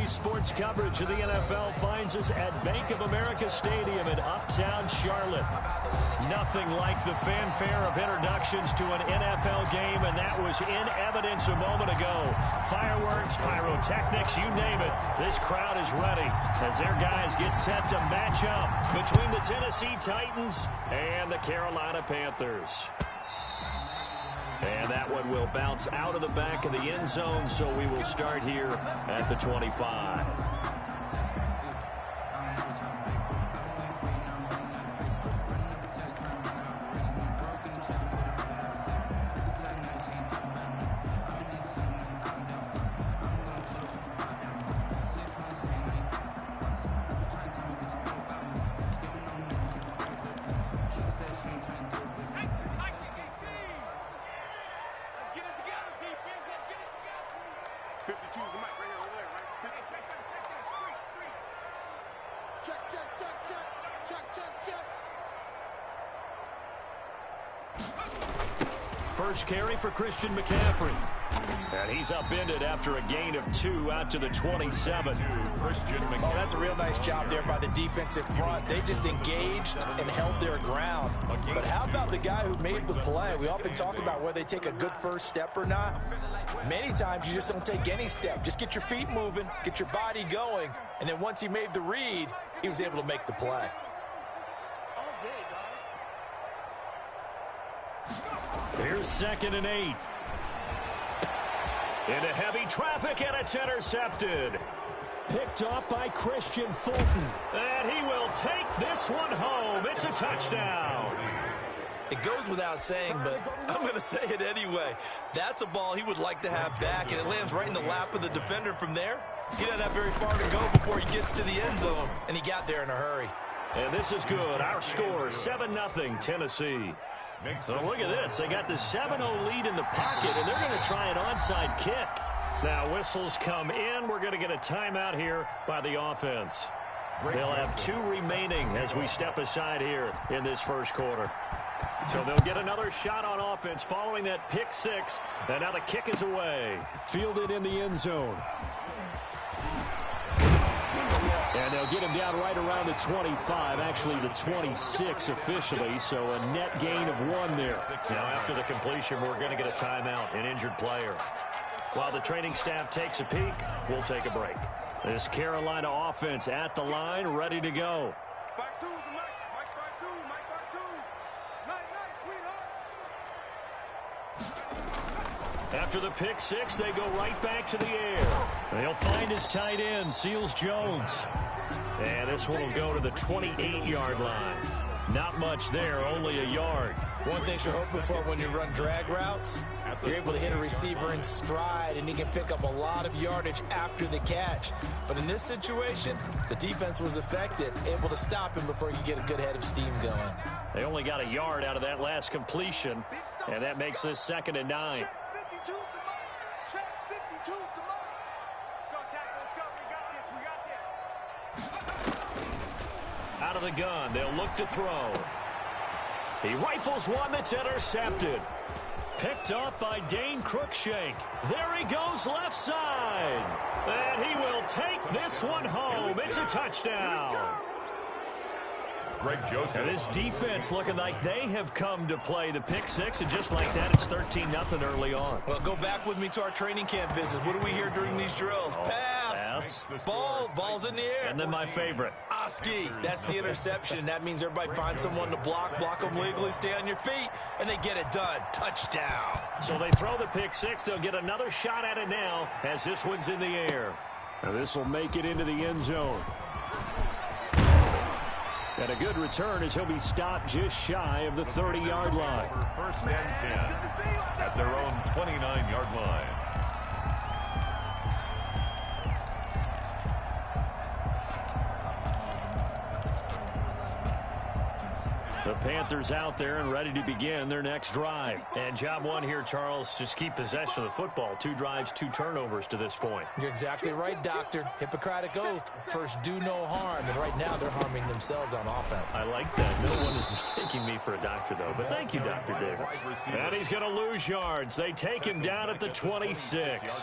Today's sports coverage of the NFL finds us at Bank of America Stadium in Uptown Charlotte. Nothing like the fanfare of introductions to an NFL game, and that was in evidence a moment ago. Fireworks, pyrotechnics, you name it. This crowd is ready as their guys get set to match up between the Tennessee Titans and the Carolina Panthers. And that one will bounce out of the back of the end zone, so we will start here at the 25. First carry for Christian McCaffrey. And he's upended after a gain of 2 out to the 27. Christian McCaffrey. Oh, that's a real nice job there by the defensive front. They just engaged and held their ground. But how about the guy who made the play? We often talk about whether they take a good first step or not. Many times you just don't take any step. Just get your feet moving, get your body going, and then once he made the read, he was able to make the play. Here's 2nd and 8. Into heavy traffic, and it's intercepted. Picked off by Christian Fulton. And he will take this one home. It's a touchdown. It goes without saying, but I'm going to say it anyway. That's a ball he would like to have back, and it lands right in the lap of the defender from there. He doesn't have very far to go before he gets to the end zone, and he got there in a hurry. And this is good. Our score, 7-0 Tennessee. So look at this. They got the 7-0 lead in the pocket, and they're going to try an onside kick. Now whistles come in. We're going to get a timeout here by the offense. They'll have 2 remaining as we step aside here in this first quarter. So they'll get another shot on offense following that pick 6. And now the kick is away. Fielded in the end zone. And they'll get him down right around the 25, actually the 26 officially, so a net gain of 1 there. Now after the completion, we're going to get a timeout, an injured player. While the training staff takes a peek, we'll take a break. This Carolina offense at the line, ready to go. Back two, Mike back two, Mike back two. Nice, sweetheart. After the pick 6, they go right back to the air. They'll find his tight end, Seals Jones. And this one will go to the 28-yard line. Not much there, only a yard. One thing you're hoping for when you run drag routes, you're able to hit a receiver in stride, and he can pick up a lot of yardage after the catch. But in this situation, the defense was effective, able to stop him before he could get a good head of steam going. They only got a yard out of that last completion, and that makes this 2nd and 9. Out of the gun, they'll look to throw. He rifles one that's intercepted. Picked up by Dane Cruikshank. There he goes left side. And he will take this one home. It's a touchdown. Greg Joseph. And this defense looking like they have come to play the pick 6, and just like that, it's 13-0 early on. Well, go back with me to our training camp visits. What do we hear during these drills? Pass. Ball's in the air. And then my favorite. Oski. That's the interception. That means everybody finds someone to block them legally, stay on your feet, and they get it done. Touchdown. So they throw the pick 6. They'll get another shot at it now as this one's in the air. And this will make it into the end zone. And a good return as he'll be stopped just shy of the 30-yard line. First and 10 at their own 29-yard line. The Panthers out there and ready to begin their next drive. And job 1 here, Charles, just keep possession of the football. 2 drives, 2 turnovers to this point. You're exactly right, Doctor. Hippocratic oath. First, do no harm. And right now, they're harming themselves on offense. I like that. No one is mistaking me for a doctor, though. But thank you, Dr. Davis. And he's going to lose yards. They take him down at the 26.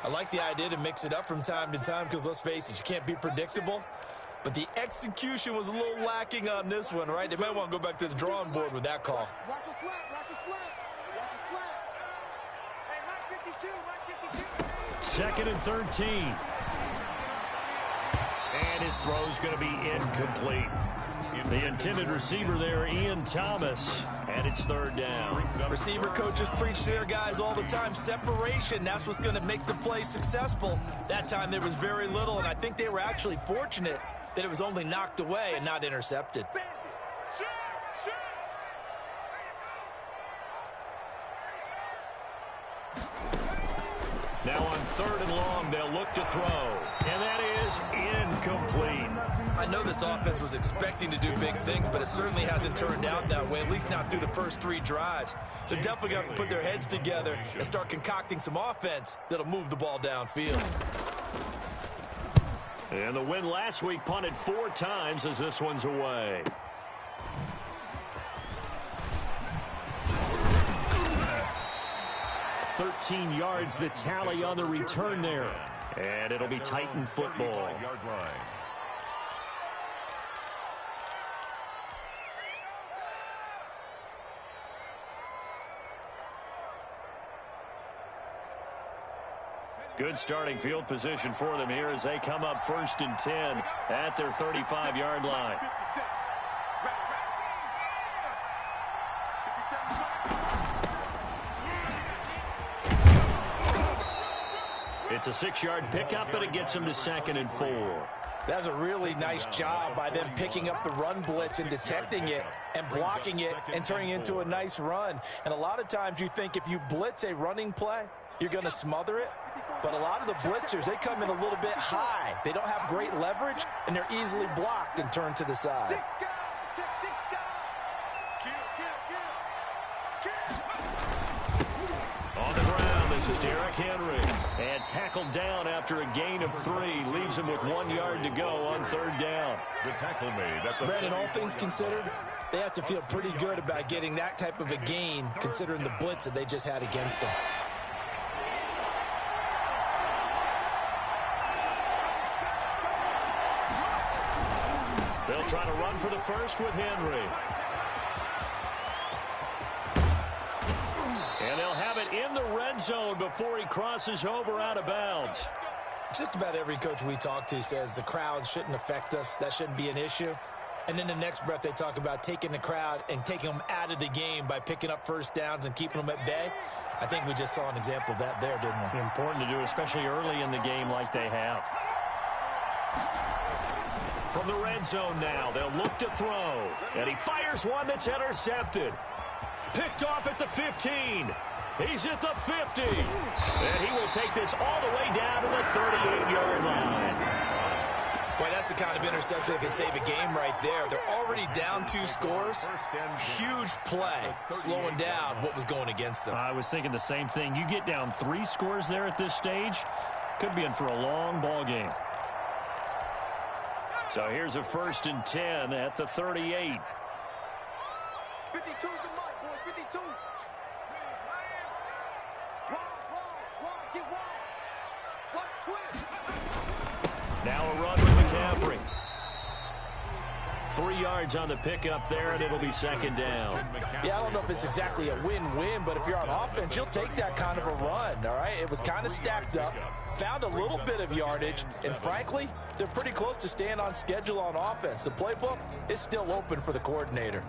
I like the idea to mix it up from time to time because, let's face it, you can't be predictable. But the execution was a little lacking on this one, right? They might want to go back to the drawing board with that call. Watch a slap, watch a slap, watch a slap. Hey, Mike 52, Mike 52. Second and 13. And his throw's going to be incomplete. The intended receiver there, Ian Thomas, and it's third down. Receiver coaches preach to their guys all the time. Separation, that's what's going to make the play successful. That time there was very little, and I think they were actually fortunate that it was only knocked away and not intercepted. Now on third and long, they'll look to throw, and that is incomplete. I know this offense was expecting to do big things, but it certainly hasn't turned out that way, at least not through the first 3 drives. They're definitely going to have to put their heads together and start concocting some offense that'll move the ball downfield. And the win last week punted 4 times as this one's away. $13 yards the tally on the return there. And it'll be Titan football. Good starting field position for them here as they come up 1st and 10 at their 35-yard line. It's a 6-yard pickup, but it gets them to 2nd and 4. That's a really nice job by them picking up the run blitz and detecting it and blocking it and turning it into a nice run. And a lot of times you think if you blitz a running play, you're going to smother it. But a lot of the blitzers, they come in a little bit high. They don't have great leverage, and they're easily blocked and turned to the side. On the ground, this is Derrick Henry. And tackled down after a gain of 3. Leaves him with 1 yard to go on 3rd down. The tackle made at the Brandon, all things considered, they have to feel pretty good about getting that type of a gain, considering the blitz that they just had against them. They'll try to run for the first with Henry. And they'll have it in the red zone before he crosses over out of bounds. Just about every coach we talk to says the crowd shouldn't affect us. That shouldn't be an issue. And in the next breath, they talk about taking the crowd and taking them out of the game by picking up first downs and keeping them at bay. I think we just saw an example of that there, didn't we? Important to do, especially early in the game like they have. From the red zone now, they'll look to throw. And he fires one that's intercepted. Picked off at the 15. He's at the 50. And he will take this all the way down to the 38-yard line. Boy, that's the kind of interception that can save a game right there. They're already down 2 scores. Huge play, slowing down what was going against them. I was thinking the same thing. You get down 3 scores there at this stage, could be in for a long ball game. So here's a 1st and 10 at the 38. 52's the mark, boys, 52. Wrong, get wrong. What twist? Now a run with McCaffrey. 3 yards on the pickup there, and it'll be 2nd down. Yeah, I don't know if it's exactly a win-win, but if you're on offense, you'll take that kind of a run, all right? It was kind of stacked up, found a little bit of yardage, and frankly, they're pretty close to staying on schedule on offense. The playbook is still open for the coordinator.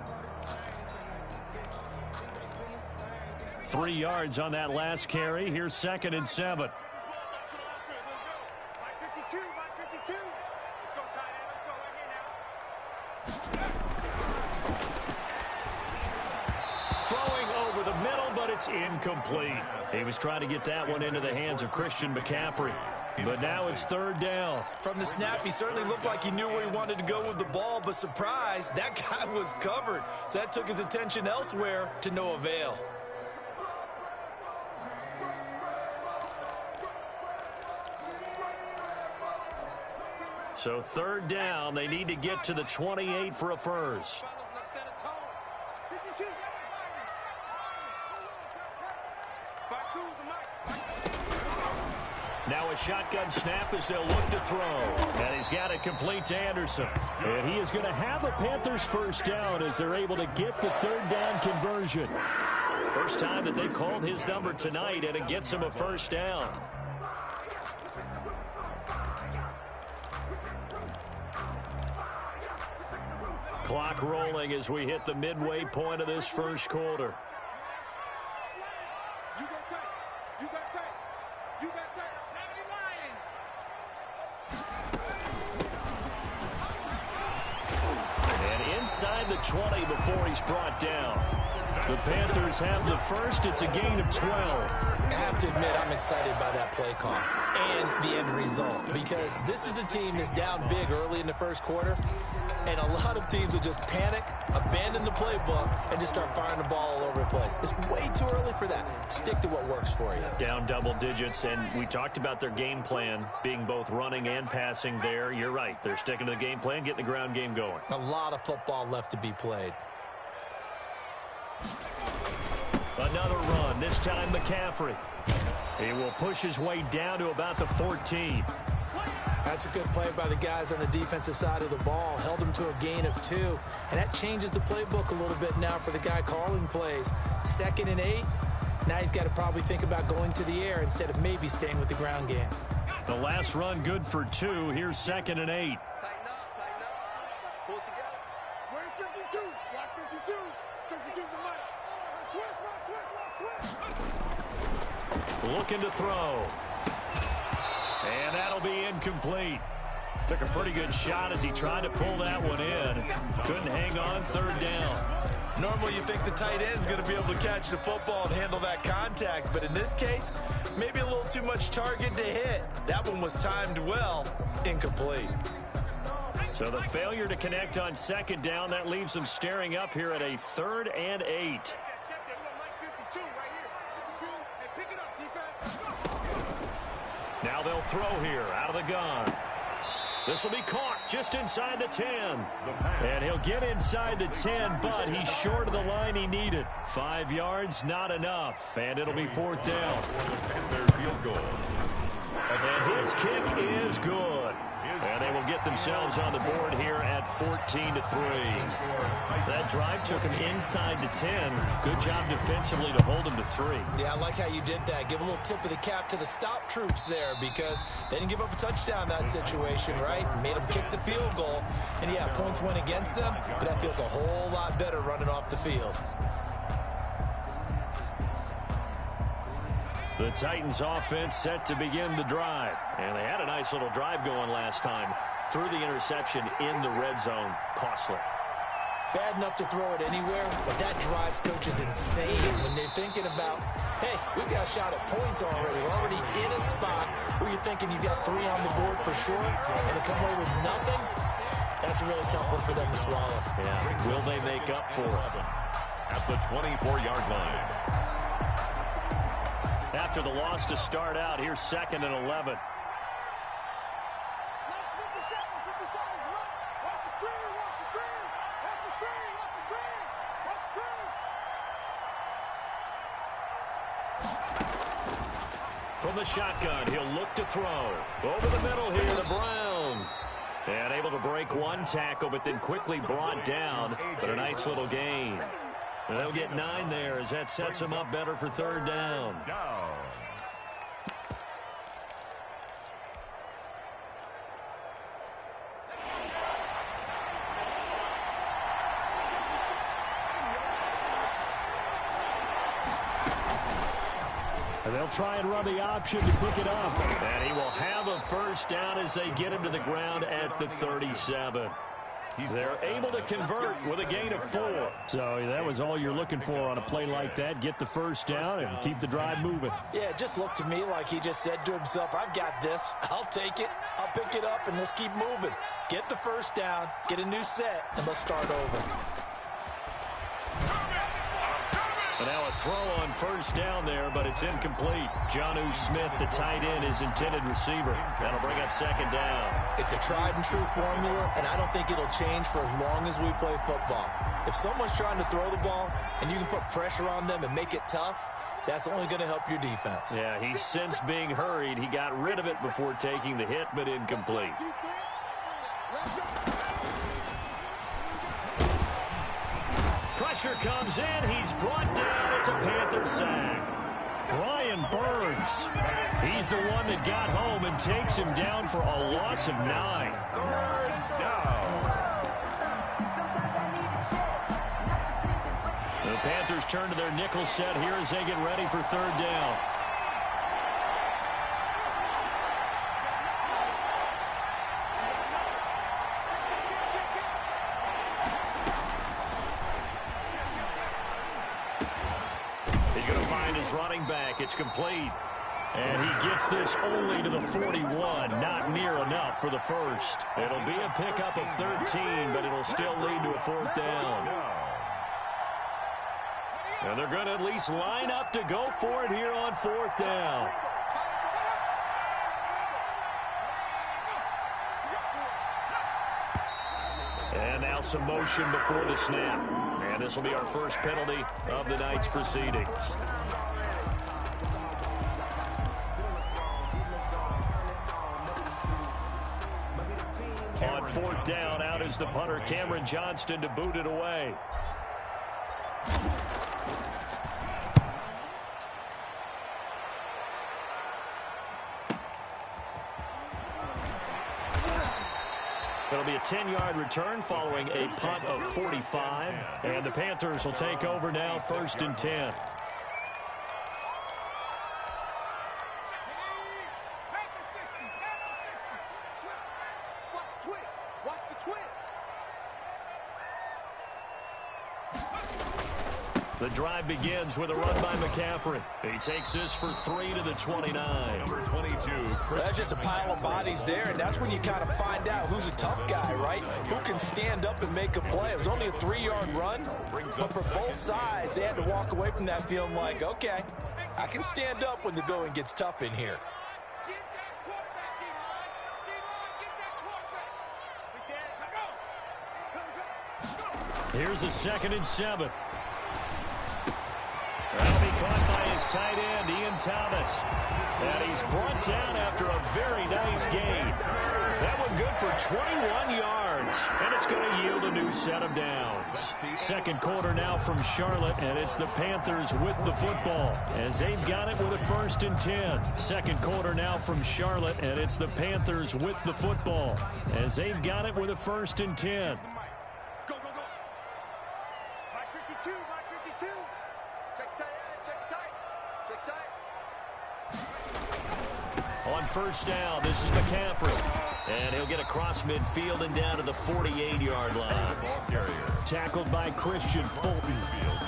3 yards on that last carry. Here's 2nd and 7. Throwing over the middle, but it's incomplete. He was trying to get that one into the hands of Christian McCaffrey. But now it's 3rd down. From the snap, he certainly looked like he knew where he wanted to go with the ball, but surprise, that guy was covered. So that took his attention elsewhere to no avail. So 3rd down, they need to get to the 28 for a first. Now a shotgun snap as they'll look to throw. And he's got it complete to Anderson. And he is going to have a Panthers first down as they're able to get the third down conversion. First time that they've called his number tonight, and it gets him a first down. Clock rolling as we hit the midway point of this first quarter. You got tight. You got tight. You got tight. 70 Lions. And inside the 20 before he's brought down. The Panthers have the first. It's a gain of 12. I have to admit, I'm excited by that play call and the end result, because this is a team that's down big early in the first quarter, and a lot of teams will just panic, abandon the playbook, and just start firing the ball all over the place. It's way too early for that. Stick to what works for you. Down double digits, and we talked about their game plan being both running and passing there. You're right. They're sticking to the game plan, getting the ground game going. A lot of football left to be played. Another run, this time McCaffrey. He will push his way down to about the 14. That's a good play by the guys on the defensive side of the ball. Held him to a gain of 2. And that changes the playbook a little bit now for the guy calling plays. 2nd and 8. Now he's got to probably think about going to the air instead of maybe staying with the ground game. The last run good for 2. Here's 2nd and 8. Tighten up, tighten up. Pull it together. Where's 52? Block 52. 52's the mic. Switch. Looking to throw. And that'll be incomplete. Took a pretty good shot as he tried to pull that one in. Couldn't hang on, 3rd down. Normally you think the tight end's going to be able to catch the football and handle that contact, but in this case, maybe a little too much target to hit. That one was timed well, incomplete. So the failure to connect on 2nd down, that leaves them staring up here at a 3rd and 8. Now they'll throw here out of the gun. This will be caught just inside the 10. And he'll get inside the 10, but he's short of the line he needed. 5 yards, not enough. And it'll be 4th down. And his kick is good. And they will get themselves on the board here at 14-3. That drive took him inside the 10. Good job defensively to hold him to 3. Yeah, I like how you did that. Give a little tip of the cap to the stop troops there, because they didn't give up a touchdown in that situation, right? Made them kick the field goal. And yeah, points went against them, but that feels a whole lot better running off the field. The Titans offense set to begin the drive. And they had a nice little drive going last time. Threw the interception in the red zone. Costly. Bad enough to throw it anywhere, but that drives coaches insane when they're thinking about, hey, we've got a shot at points already. We're already in a spot where you're thinking you got 3 on the board for sure, and to come away with nothing, that's a really tough one for them to swallow. Yeah. Will they make up for it? At the 24-yard line. After the loss to start out, here's 2nd and 11. From the shotgun, he'll look to throw. Over the middle here to Brown. And able to break one tackle, but then quickly brought down. But a nice little gain. And they'll get 9 there as that sets them up better for 3rd down. And they'll try and run the option to pick it up. And he will have a first down as they get him to the ground at the 37. They're able to convert with a gain of 4. So that was all you're looking for on a play like that. Get the first down and keep the drive moving. Yeah, it just looked to me like he just said to himself, I've got this. I'll take it. I'll pick it up, and let's keep moving. Get the first down, get a new set, and let's start over. And now a throw on first down there, but it's incomplete. Jonnu Smith, the tight end, his intended receiver. That'll bring up 2nd down. It's a tried and true formula, and I don't think it'll change for as long as we play football. If someone's trying to throw the ball and you can put pressure on them and make it tough, that's only going to help your defense. Yeah, he's since being hurried. He got rid of it before taking the hit, but incomplete. Pressure comes in. He's brought down. It's a Panther sack. Brian Burns. He's the one that got home and takes him down for a loss of 9. Third down. The Panthers turn to their nickel set here as they get ready for third down. He's going to find his running back. It's complete. And he gets this only to the 41. Not near enough for the first. It'll be a pickup of 13, but it'll still lead to a fourth down. And they're going to at least line up to go for it here on fourth down. And now some motion before the snap. And this will be our first penalty of the night's proceedings. On fourth down, out is the punter, Cameron Johnston, to boot it away. It'll be a 10-yard return following a punt of 45. And the Panthers will take over now, 1st and 10. The drive begins with a run by McCaffrey. He takes this for 3 to the 29. Number 22. That's just a pile of bodies there, and that's when you kind of find out who's a tough guy, right? Who can stand up and make a play. It was only a 3-yard run, but for both sides, they had to walk away from that feeling like, okay, I can stand up when the going gets tough in here. Here's a 2nd and 7. That'll be caught by his tight end, Ian Thomas. And he's brought down after a very nice gain. That one good for 21 yards. And it's going to yield a new set of downs. Second quarter now from Charlotte, and it's the Panthers with the football as they've got it with a 1st and 10. Second quarter now from Charlotte, and it's the Panthers with the football as they've got it with a 1st and 10. On first down, this is McCaffrey. And he'll get across midfield and down to the 48-yard line. Tackled by Christian Fulton.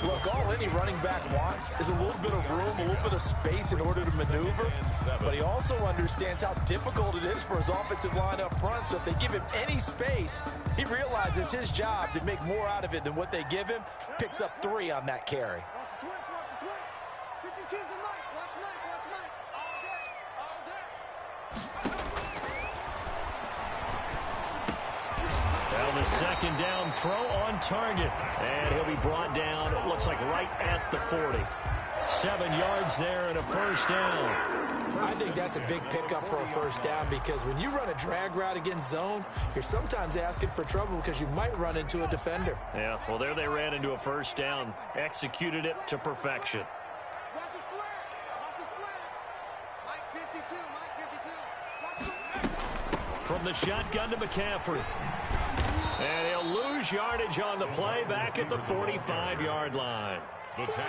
Look, all any running back wants is a little bit of room, a little bit of space in order to maneuver. But he also understands how difficult it is for his offensive line up front. So if they give him any space, he realizes his job to make more out of it than what they give him. Picks up 3 on that carry. Well, the second down throw on target. And he'll be brought down, it looks like right at the 40. 7 yards there and a first down. I think that's a big pickup for a first down because when you run a drag route against zone, you're sometimes asking for trouble because you might run into a defender. Yeah, well, there they ran into a first down. Executed it to perfection. Watch his flag. Watch his flag. Mike 52. Mike 52. From the shotgun to McCaffrey. And he'll lose yardage on the play back at the 45-yard line.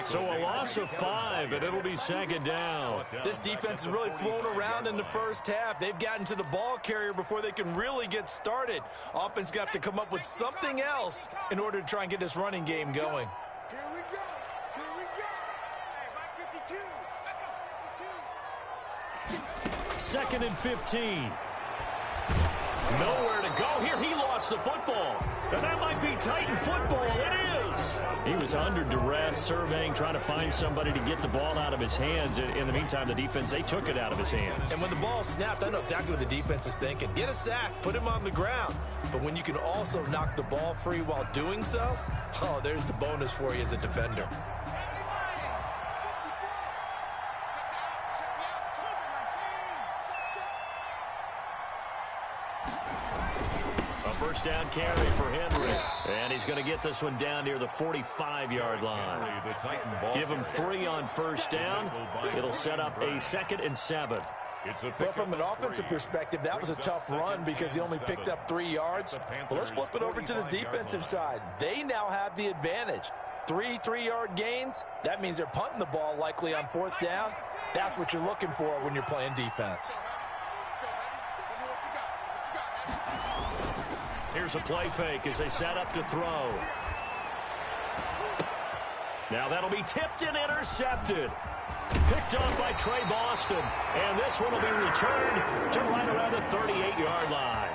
So a loss of 5, and it'll be second down. This defense has really flown around in the first half. They've gotten to the ball carrier before they can really get started. Offense got to come up with something else in order to try and get this running game going. Here we go. Here we go. Hey, Mike 52. 2nd and 15. Nowhere to go here. He lost the football. And that might be Titan football. It is. He was under duress, surveying, trying to find somebody to get the ball out of his hands. In the meantime, the defense, they took it out of his hands. And when the ball snapped, I know exactly what the defense is thinking. Get a sack, put him on the ground. But when you can also knock the ball free while doing so, oh, there's the bonus for you as a defender. First down carry for Henry. And he's going to get this one down near the 45-yard line. Give him 3 on first down. It'll set up a 2nd and 7. Well, from an offensive perspective, that was a tough run because he only picked up 3 yards. Well, let's flip it over to the defensive side. They now have the advantage. 3 3-yard gains. That means they're punting the ball likely on 4th down. That's what you're looking for when you're playing defense. Here's a play fake as they set up to throw. Now that'll be tipped and intercepted. Picked off by Trey Boston. And this one will be returned to right around the 38-yard line.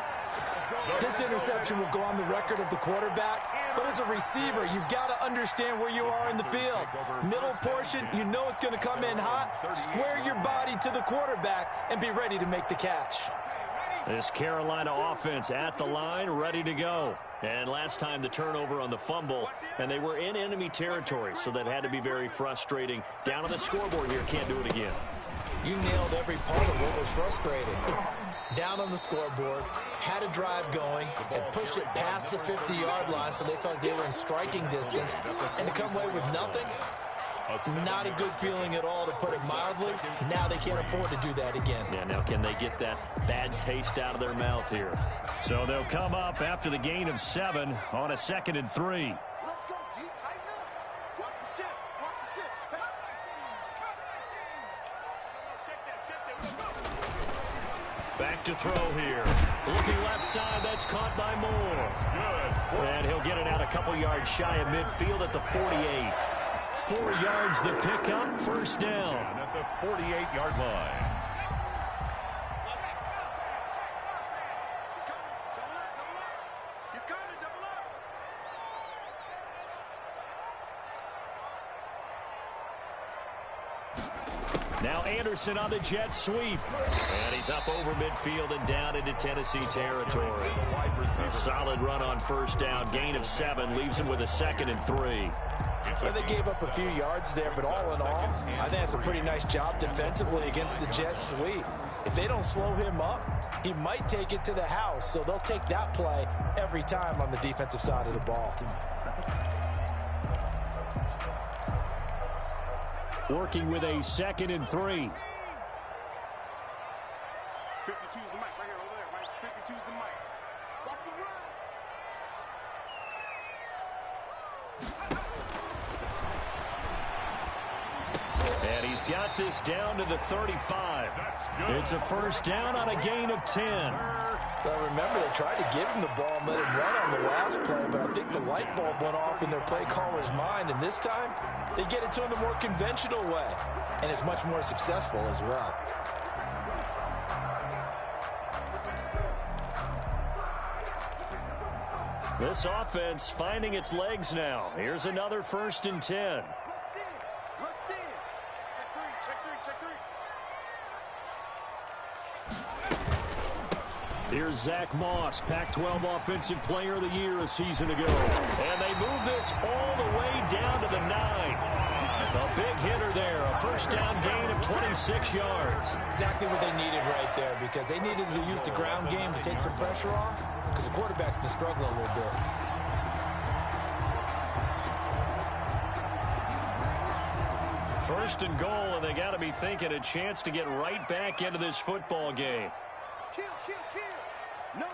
This interception will go on the record of the quarterback. But as a receiver, you've got to understand where you are in the field. Middle portion, you know it's going to come in hot. Square your body to the quarterback and be ready to make the catch. This Carolina offense at the line, ready to go. And last time the turnover on the fumble, and they were in enemy territory, so that had to be very frustrating. Down on the scoreboard here, can't do it again. You nailed every part of what was frustrating. Down on the scoreboard, had a drive going, and pushed it past the 50-yard line so they thought they were in striking distance, and to come away with nothing, not a good feeling at all, to put it mildly. Now they can't afford to do that again. Yeah, now can they get that bad taste out of their mouth here? So they'll come up after the gain of 7 on a 2nd and 3. Let's go, D. Tighten up. Watch the shit. Watch the shit. Back to throw here. Looking left side, that's caught by Moore. Good. And he'll get it out a couple yards shy of midfield at the 48. 4 yards the pickup, first down. At the 48-yard line. He's coming, double up. Now Anderson on the jet sweep. And he's up over midfield and down into Tennessee territory. Solid run on first down. Gain of 7 leaves him with a 2nd and 3. Well, they gave up a few yards there, but all in all, I think that's a pretty nice job defensively against the jet sweep. If they don't slow him up, he might take it to the house, so they'll take that play every time on the defensive side of the ball. Working with a 2nd and 3. 52's the mic right here, over there, right? 52's the mic. Watch the run. And he's got this down to the 35. It's a first down on a gain of 10. Well, remember, they tried to give him the ball and let him run on the last play, but I think the light bulb went off in their play caller's mind, and this time, they get it to him the more conventional way, and it's much more successful as well. This offense finding its legs now. Here's another 1st and 10. Let's see it. Check three. Here's Zach Moss, Pac-12 Offensive Player of the Year a season ago. And they move this all the way down to the 9. A big hitter there, a first down gain of 26 yards. Exactly what they needed right there, because they needed to use the ground game to take some pressure off, because the quarterback's been struggling a little bit. First and goal, and they got to be thinking a chance to get right back into this football game. Kill. No.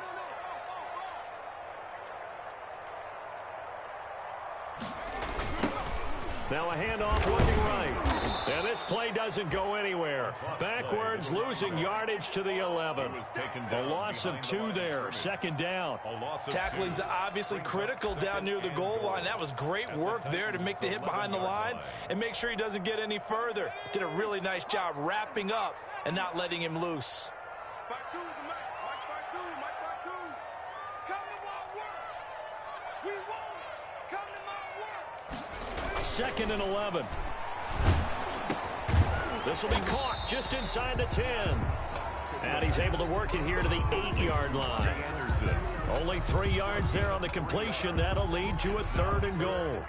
Now a handoff looking right. And this play doesn't go anywhere. Backwards, losing yardage to the 11. A loss of 2 there, 2nd down. Tackling's obviously critical down near the goal line. That was great work there to make the hit behind the line and make sure he doesn't get any further. Did a really nice job wrapping up and not letting him loose. Back two, the mic. Mike back two. Come to my work. We won't. Come to my work. 2nd and 11. This will be caught just inside the 10. And he's able to work it here to the 8-yard line. Only 3 yards there on the completion. That'll lead to a 3rd and goal.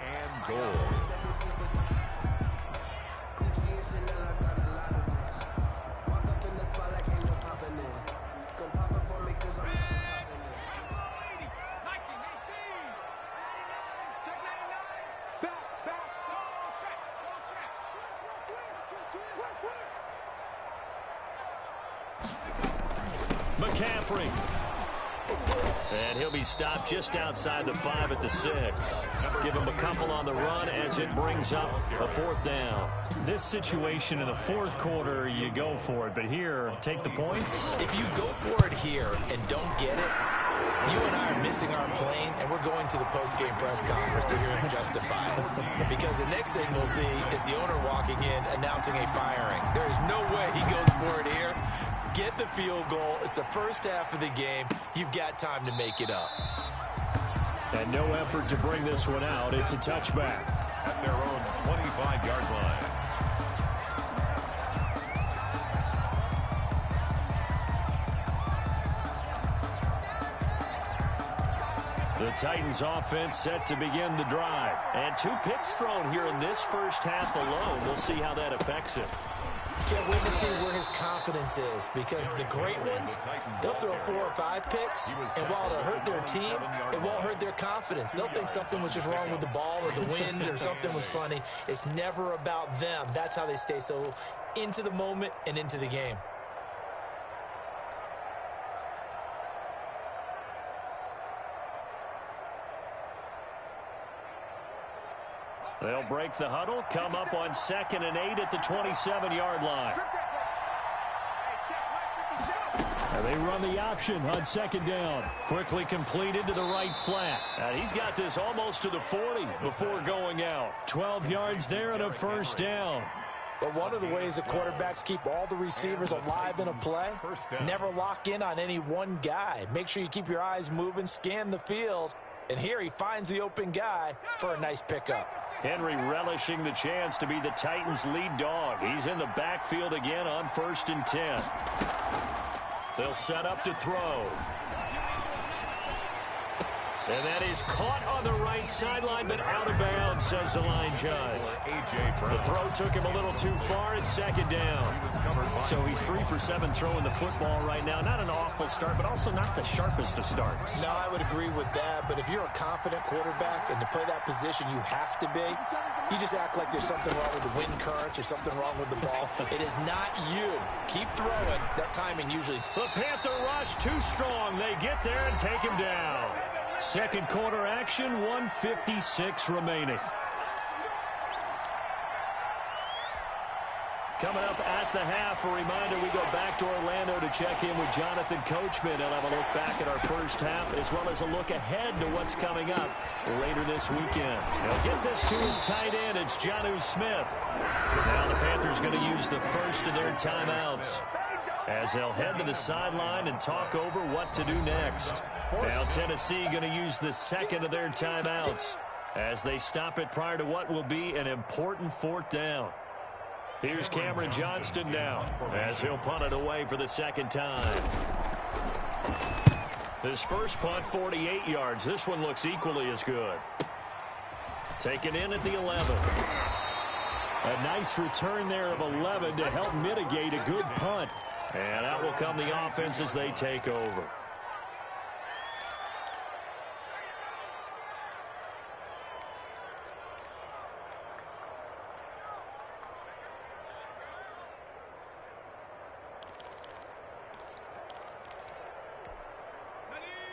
McCaffrey. And he'll be stopped just outside the 5 at the 6. Give him a couple on the run as it brings up a 4th down. This situation in the 4th quarter, you go for it. But here, take the points. If you go for it here and don't get it, you and I are missing our plane, and we're going to the post-game press conference to hear him justify it. Because the next thing we'll see is the owner walking in, announcing a firing. There is no way he goes for it here. Get the field goal. It's the first half of the game. You've got time to make it up. And no effort to bring this one out. It's a touchback. At their own 25-yard line. The Titans offense set to begin the drive. And 2 picks thrown here in this first half alone. We'll see how that affects him. Can't wait to see where his confidence is, because the great ones, they'll throw 4 or 5 picks, and while it'll hurt their team, it won't hurt their confidence. They'll think something was just wrong with the ball or the wind or something was funny. It's never about them. That's how they stay so into the moment and into the game. They'll break the huddle, come up on 2nd and 8 at the 27-yard line. And they run the option on 2nd down. Quickly completed to the right flat. And he's got this almost to the 40 before going out. 12 yards there and a 1st down. But one of the ways the quarterbacks keep all the receivers alive in a play, never lock in on any one guy. Make sure you keep your eyes moving, scan the field. And here he finds the open guy for a nice pickup. Henry relishing the chance to be the Titans' lead dog. He's in the backfield again on 1st and 10. They'll set up to throw. And that is caught on the right sideline, but out of bounds, says the line judge. The throw took him a little too far. It's 2nd down. So he's 3 for 7 throwing the football right now. Not an awful start, but also not the sharpest of starts. No, I would agree with that. But if you're a confident quarterback and to play that position, you have to be. You just act like there's something wrong with the wind currents or something wrong with the ball. It is not you. Keep throwing. That timing usually. The Panther rush too strong. They get there and take him down. 2nd quarter action, 1:56 remaining. Coming up at the half, a reminder, we go back to Orlando to check in with Jonathan Coachman. He'll have a look back at our first half, as well as a look ahead to what's coming up later this weekend. He'll get this to his tight end. It's Jonnu Smith. Now the Panthers going to use the first of their timeouts, as they'll head to the sideline and talk over what to do next. Now Tennessee going to use the 2nd of their timeouts as they stop it prior to what will be an important 4th down. Here's Cameron Johnston now as he'll punt it away for the 2nd time. His first punt, 48 yards. This one looks equally as good. Taken in at the 11. A nice return there of 11 to help mitigate a good punt. And out will come the offense as they take over.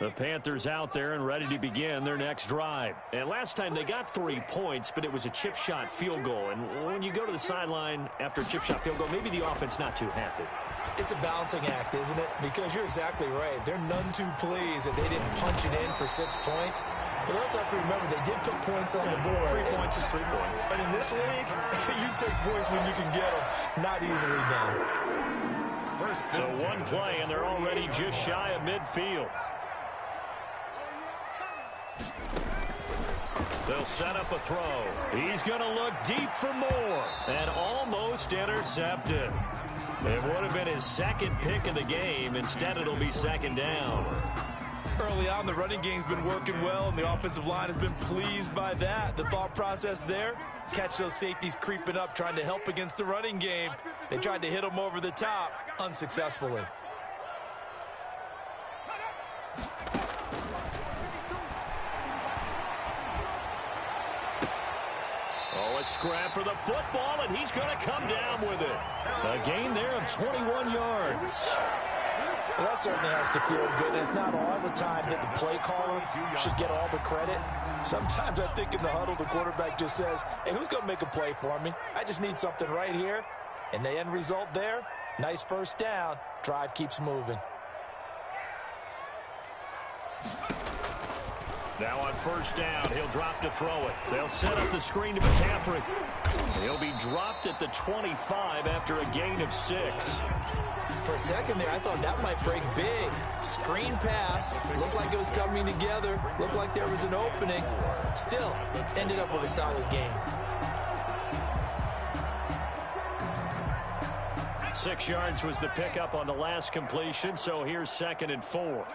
The Panthers out there and ready to begin their next drive. And last time they got 3 points, but it was a chip shot field goal. And when you go to the sideline after a chip shot field goal, maybe the offense not too happy. It's a balancing act, isn't it? Because you're exactly right. They're none too pleased that they didn't punch it in for 6 points. But also have to remember they did put points on the board. 3 points is 3 points. But in this league, you take points when you can get them. Not easily done. So one play, and they're already just shy of midfield. They'll set up a throw. He's going to look deep for more and almost intercepted. It would have been his second pick of the game. Instead, it'll be second down. Early on, the running game's been working well, and the offensive line has been pleased by that. The thought process there, catch those safeties creeping up, trying to help against the running game. They tried to hit them over the top, unsuccessfully. Oh, a scrap for the football, and he's going to come down with it. A gain there of 21 yards. Well, that certainly has to feel good. It's not all the time that the play caller should get all the credit. Sometimes I think in the huddle, the quarterback just says, hey, who's going to make a play for me? I just need something right here. And the end result there, nice first down. Drive keeps moving. Now on first down, he'll drop to throw it. They'll set up the screen to McCaffrey. He'll be dropped at the 25 after a gain of 6. For a second there, I thought that might break big. Screen pass. Looked like it was coming together. Looked like there was an opening. Still, ended up with a solid game. 6 yards was the pickup on the last completion, so here's 2nd and 4.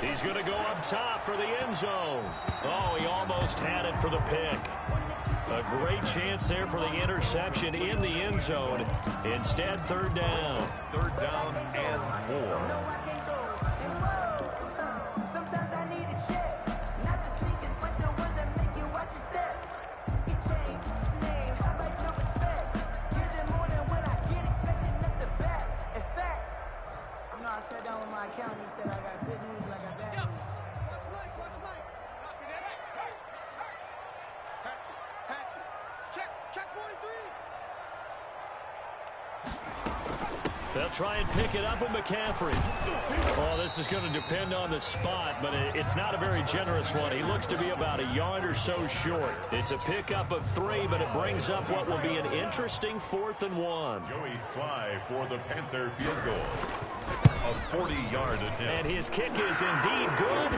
He's going to go up top for the end zone. Oh, he almost had it for the pick. A great chance there for the interception in the end zone. Instead, 3rd down. 3rd down and 4. I sat down with my accountant. He said I got good news and I got bad news. Watch Mike, watch Mike. Not today. Patch it. Check 43. They'll try and pick it up with McCaffrey. Oh, this is going to depend on the spot, but it's not a very generous one. He looks to be about a yard or so short. It's a pickup of 3, but it brings up what will be an interesting 4th and 1. Joey Sly for the Panther field goal. A 40-yard attempt. And his kick is indeed good.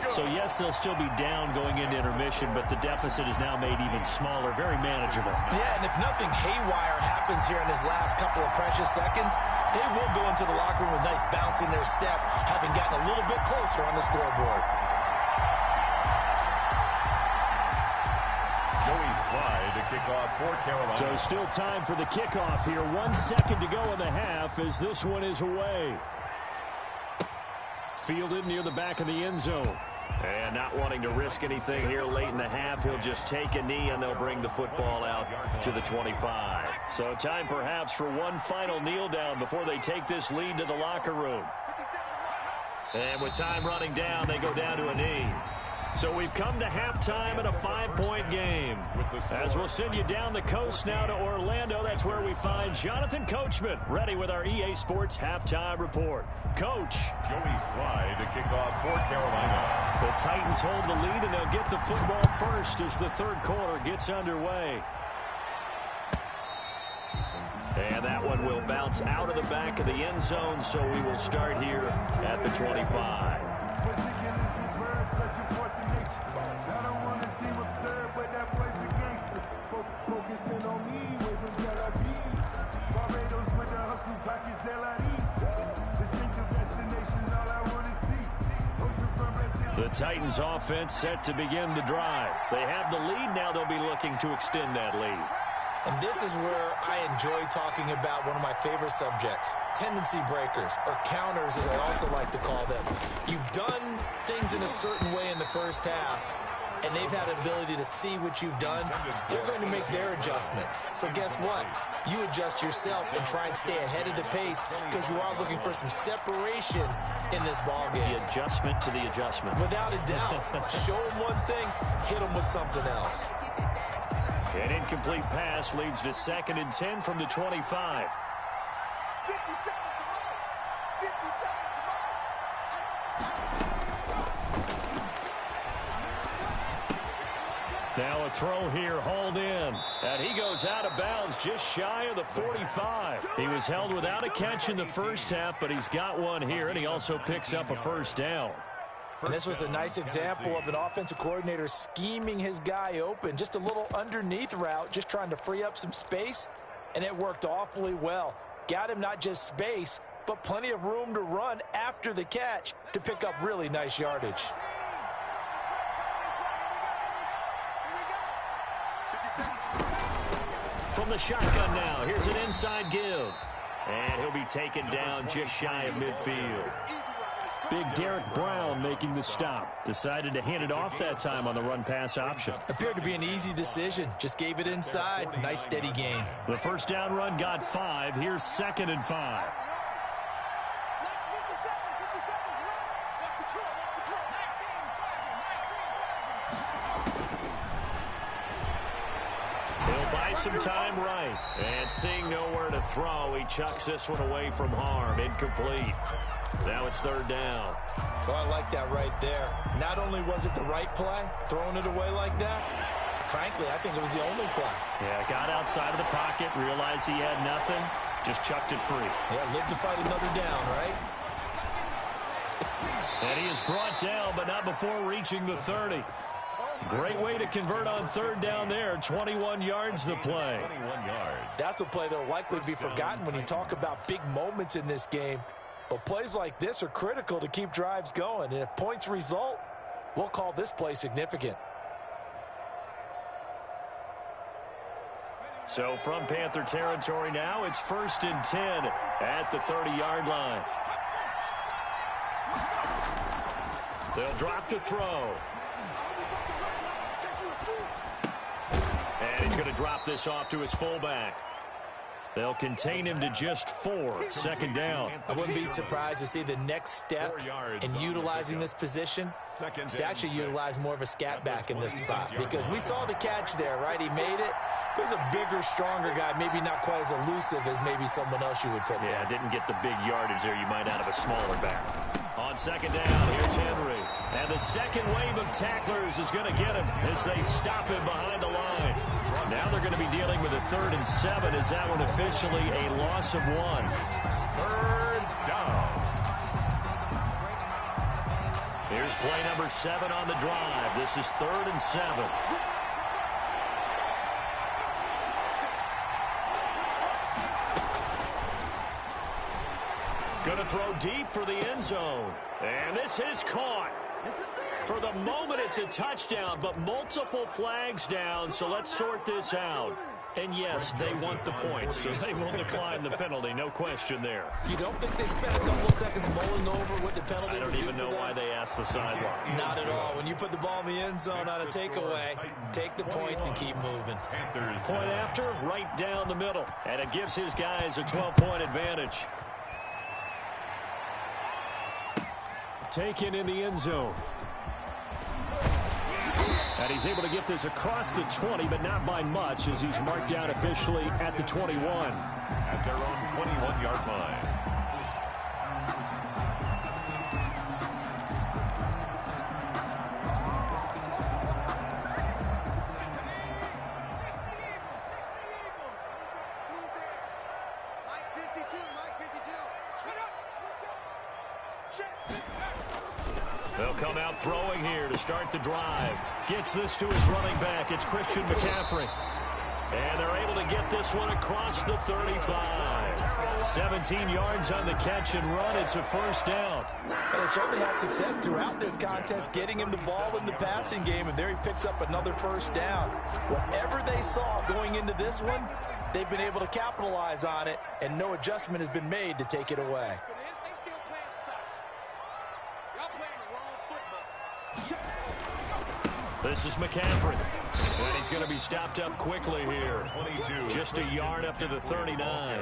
So, yes, they'll still be down going into intermission, but the deficit is now made even smaller, very manageable. Yeah, and if nothing haywire happens here in his last couple of precious seconds, they will go into the locker room with nice bounce in their step, having gotten a little bit closer on the scoreboard. Joey Sly to kick off for Carolina. So still time for the kickoff here. 1 second to go in the half as this one is away. Fielded near the back of the end zone. And not wanting to risk anything here late in the half, he'll just take a knee and they'll bring the football out to the 25. So time perhaps for one final kneel down before they take this lead to the locker room. And with time running down, they go down to a knee. So we've come to halftime in a 5-point game. As we'll send you down the coast now to Orlando, that's where we find Jonathan Coachman, ready with our EA Sports halftime report. Coach. Joey Sly to kick off for Carolina. The Titans hold the lead, and they'll get the football first as the 3rd quarter gets underway. And that one will bounce out of the back of the end zone, so we will start here at the 25. The Titans offense set to begin the drive. They have the lead. Now they'll be looking to extend that lead. And this is where I enjoy talking about one of my favorite subjects, tendency breakers, or counters as I also like to call them. You've done things in a certain way in the first half, and they've had an ability to see what you've done. They're going to make their adjustments. So guess what? You adjust yourself and try and stay ahead of the pace because you are looking for some separation in this ballgame. The adjustment to the adjustment. Without a doubt. Show them one thing, hit them with something else. An incomplete pass leads to 2nd and 10 from the 25. 50 seconds to Mike. 50 seconds to Mike. Now a throw here, hauled in. And he goes out of bounds just shy of the 45. He was held without a catch in the first half, but he's got one here, and he also picks up a 1st down. And this was a nice example of an offensive coordinator scheming his guy open. Just a little underneath route, just trying to free up some space, and it worked awfully well. Got him not just space, but plenty of room to run after the catch to pick up really nice yardage. From the shotgun now, here's an inside give. And he'll be taken down just shy of midfield. Big Derek Brown making the stop. Decided to hand it off that time on the run-pass option. Appeared to be an easy decision. Just gave it inside. Nice steady gain. The first down run got 5. Here's 2nd and 5. He'll buy some time right. And seeing nowhere to throw, he chucks this one away from harm. Incomplete. Now it's 3rd down. Oh, I like that right there. Not only was it the right play, throwing it away like that, frankly, I think it was the only play. Yeah, got outside of the pocket, realized he had nothing, just chucked it free. Yeah, live to fight another down, right? And he is brought down, but not before reaching the 30. Great way to convert on 3rd down there. 21 yards the play. 21 yards. That's a play that will likely be forgotten when you talk about big moments in this game. But plays like this are critical to keep drives going. And if points result, we'll call this play significant. So from Panther territory now, it's 1st and 10 at the 30-yard line. They'll drop to throw. And he's going to drop this off to his fullback. They'll contain him to just 4. 2nd down. I wouldn't be surprised to see the next step in utilizing this position is to actually utilize more of a scat back in this spot, because we saw the catch there, right? He made it. He was a bigger, stronger guy, maybe not quite as elusive as maybe someone else you would put there. Yeah, didn't get the big yardage there you might out of a smaller back. On 2nd down, here's Henry. And the second wave of tacklers is going to get him as they stop him behind the line. Now they're going to be dealing with a 3rd and 7. Is that one officially a loss of 1? 3rd down. Here's play number 7 on the drive. This is 3rd and 7. Going to throw deep for the end zone. And this is caught. For the moment, it's a touchdown, but multiple flags down, so let's sort this out. And yes, they want the points, so they will decline the penalty, no question there. You don't think they spent a couple of seconds mulling over what the penalty I don't even know why they asked the sideline. Not at all. When you put the ball in the end zone on a takeaway, take the points and keep moving. Point after, right down the middle, and it gives his guys a 12-point advantage. Taken in the end zone. And he's able to get this across the 20, but not by much, as he's marked down officially at the 21. At their own 21-yard line. They'll come out throwing here to start the drive. Gets this to his running back. It's Christian McCaffrey. And they're able to get this one across the 35. 17 yards on the catch and run. It's a 1st down. And they certainly had success throughout this contest, getting him the ball in the passing game, and there he picks up another 1st down. Whatever they saw going into this one, they've been able to capitalize on it, and no adjustment has been made to take it away. This is McCaffrey. And he's going to be stopped up quickly here. 22. Just a yard up to the 39.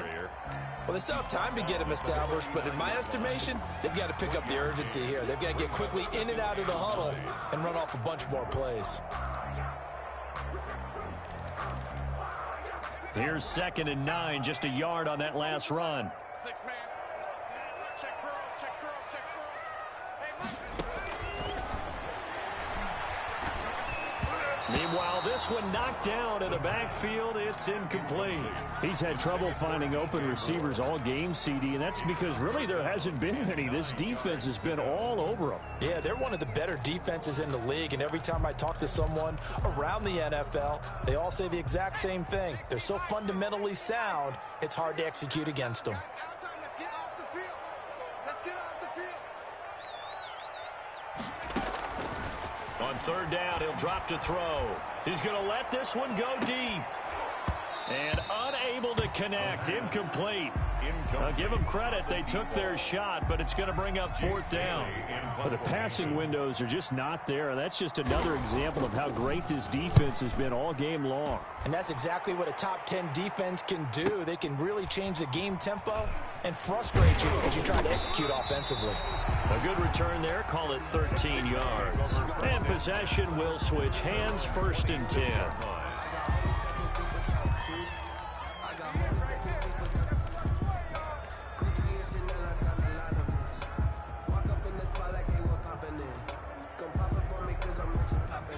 Well, they still have time to get him established, but in my estimation, they've got to pick up the urgency here. They've got to get quickly in and out of the huddle and run off a bunch more plays. Here's 2nd and 9, just a yard on that last run. 6-man. Check curls, check curls, check curls. Hey, Meanwhile, this one knocked down in the backfield. It's incomplete. He's had trouble finding open receivers all game, CD, and that's because really there hasn't been any. This defense has been all over them. Yeah, they're one of the better defenses in the league, and every time I talk to someone around the NFL, they all say the exact same thing. They're so fundamentally sound, it's hard to execute against them. Let's get off the field. Let's get off the field. On third down, he'll drop to throw. He's going to let this one go deep. And unable to connect. Incomplete. I'll give them credit. They took their shot, but it's going to bring up fourth down. Well, the passing windows are just not there. That's just another example of how great this defense has been all game long. And that's exactly what a top 10 defense can do. They can really change the game tempo and frustrate you as you try to execute offensively. A good return there. Call it 13 yards. And possession will switch hands. 1st and 10.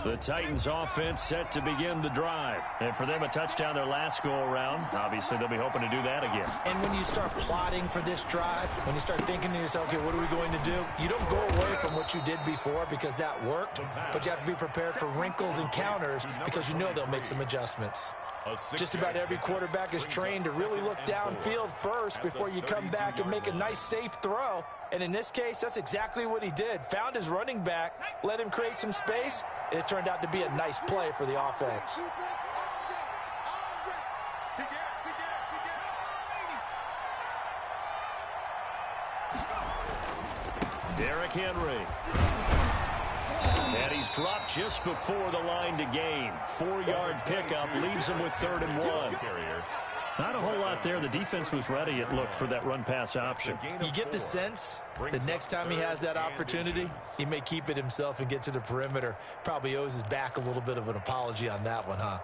The Titans offense set to begin the drive. And for them, a touchdown their last go-around. Obviously, they'll be hoping to do that again. And when you start plotting for this drive, when you start thinking to yourself, okay, what are we going to do? You don't go away from what you did before because that worked, but you have to be prepared for wrinkles and counters because you know they'll make some adjustments. Just about every quarterback is trained to really look downfield first before you come back and make a nice, safe throw. And in this case, that's exactly what he did. Found his running back, let him create some space, and it turned out to be a nice play for the offense. Derrick Henry. And he's dropped just before the line to gain. 4-yard pickup leaves him with 3rd and 1. Not a whole lot there. The defense was ready, it looked, for that run-pass option. You get the sense that next time he has that opportunity, he may keep it himself and get to the perimeter. Probably owes his back a little bit of an apology on that one, huh?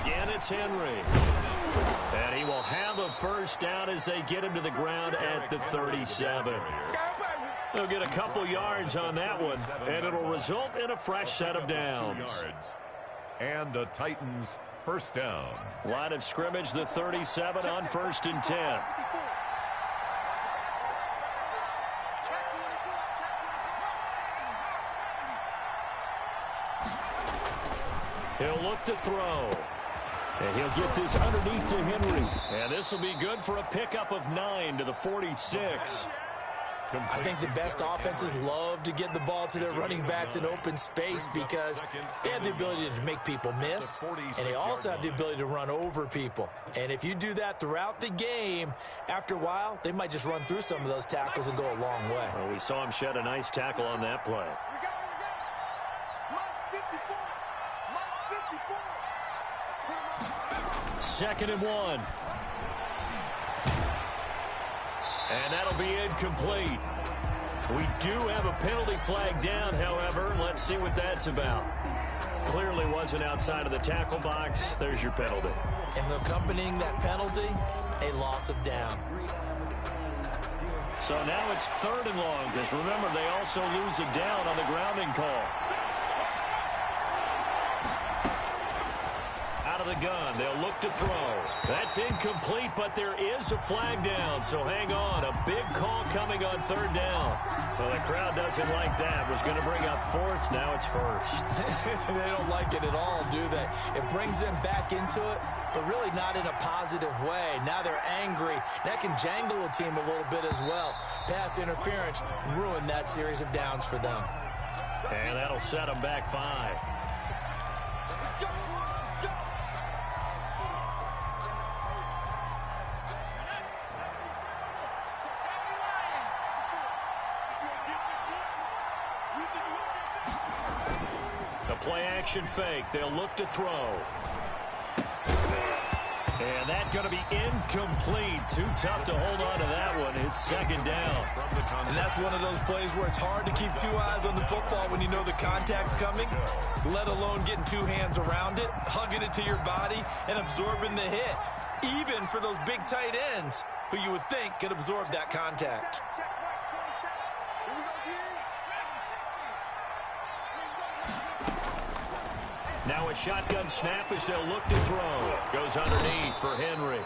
Again, it's Henry. And he will have a first down as they get him to the ground at the 37. They'll get a couple yards on that one, and it'll result in a fresh set of downs. And the Titans' first down. Line of scrimmage, the 37 on 1st and 10. He'll look to throw. And he'll get this underneath to Henry. And this will be good for a pickup of 9 to the 46. I think the best offenses love to get the ball to their running backs in open space because they have the ability to make people miss, and they also have the ability to run over people. And if you do that throughout the game, after a while, they might just run through some of those tackles and go a long way. Well, we saw him shed a nice tackle on that play. Second and 1. And that'll be incomplete. We do have a penalty flag down, however. Let's see what that's about. Clearly wasn't outside of the tackle box. There's your penalty. And accompanying that penalty, a loss of down. So now it's 3rd and long, because remember, they also lose a down on the grounding call. Out of the gun, they'll look to throw. That's incomplete, but there is a flag down, so hang on. A big call coming on 3rd down. Well, the crowd doesn't like that. Was going to bring up 4th, now it's 1st. They don't like it at all, do they? It brings them back into it, but really not in a positive way. Now they're angry. That can jangle a team a little bit as well. Pass interference ruined that series of downs for them. And that'll set them back 5. The play action fake. They'll look to throw. And that's going to be incomplete. Too tough to hold on to that one. It's second down. And that's one of those plays where it's hard to keep two eyes on the football when you know the contact's coming, let alone getting two hands around it, hugging it to your body, and absorbing the hit. Even for those big tight ends who you would think could absorb that contact. Now a shotgun snap as they'll look to throw. Goes underneath for Henry.